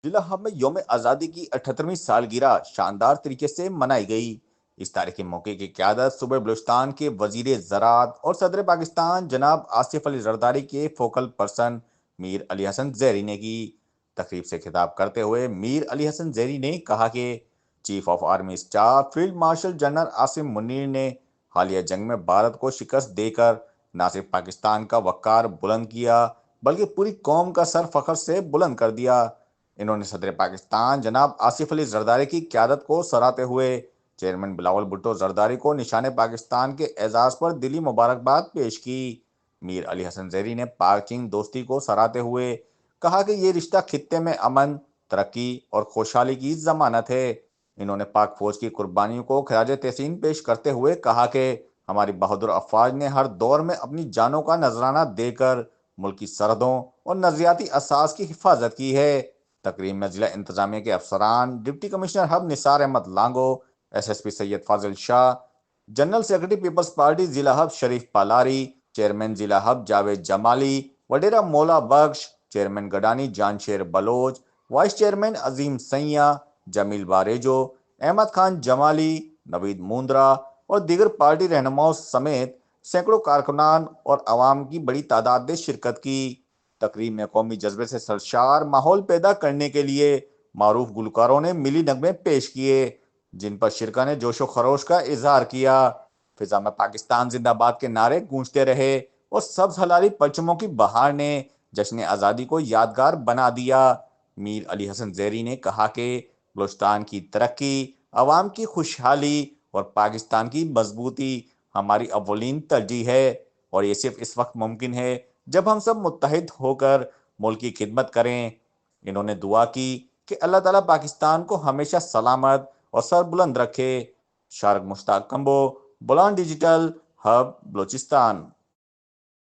ضلع ہب میں یوم آزادی کی 78ویں سالگرہ شاندار طریقے سے منائی گئی۔ اس تاریخی موقع کی قیادت صوبہ بلوچستان کے وزیر زراعت اور صدر پاکستان جناب آصف علی زرداری کے فوکل پرسن میر علی حسن زیری نے کی۔ تقریب سے خطاب کرتے ہوئے میر علی حسن زیری نے کہا کہ chief of army staff field marshal general Asim Munir نے حالیہ جنگ میں بھارت کو شکست دے کر نہ صرف پاکستان کا وقار بلند کیا بلکہ پوری قوم کا سر فخر سے بلند کر دیا۔ انہوں نے صدر پاکستان جناب آصف علی زرداری کی قیادت کو سراہتے ہوئے چیئرمین بلاول بھٹو زرداری کو نشان پاکستان کے اعزاز پر دلی مبارکباد پیش کی۔ میر علی حسن زیری نے پاک چین دوستی کو سراہتے ہوئے کہا کہ یہ رشتہ خطے میں امن، ترقی اور خوشحالی کی ضمانت ہے۔ انہوں نے پاک فوج کی قربانیوں کو خراج تحسین پیش کرتے ہوئے کہا کہ ہماری بہادر افواج نے ہر دور میں اپنی جانوں کا نذرانہ دے کر ملک کی سرحدوں اور نظریاتی اساس کی حفاظت کی ہے۔ تقریب میں ضلع انتظامیہ کے افسران، ڈپٹی کمشنر ہب نثار Ahmad Lango, S S P سید فاضل شاہ، جنرل سیکرٹری پیپلز پارٹی ضلع ہب شریف پالاری، چیئرمین ضلع ہب جاوید جمالی، وڈیرا مولا بخش، چیئرمین گڈانی جان شیر بلوچ، وائس چیئرمین عظیم سیاں، جمیل باریجو، احمد خان جمالی، نوید موندرا اور دیگر پارٹی رہنماؤں سمیت سینکڑوں کارکنان اور عوام کی بڑی تعداد نے شرکت کی۔ تقریب میں قومی جذبے سے سرشار ماحول پیدا کرنے کے لیے معروف گلوکاروں نے ملی نغمے پیش کیے، جن پر شرکا نے جوش و خروش کا اظہار کیا۔ فضا میں پاکستان زندہ باد کے نعرے گونجتے رہے اور سبز ہلالی پرچموں کی بہار نے جشن آزادی کو یادگار بنا دیا۔ میر علی حسن زیری نے کہا کہ بلوچستان کی ترقی، عوام کی خوشحالی اور پاکستان کی مضبوطی ہماری اولین ترجیح ہے، اور یہ صرف اس وقت ممکن ہے جب ہم سب متحد ہو کر ملک کی خدمت کریں۔ انہوں نے دعا کی کہ اللہ تعالیٰ پاکستان کو ہمیشہ سلامت اور سر بلند رکھے۔ شارق مشتاق کمبو، بلان ڈیجیٹل، ہب بلوچستان۔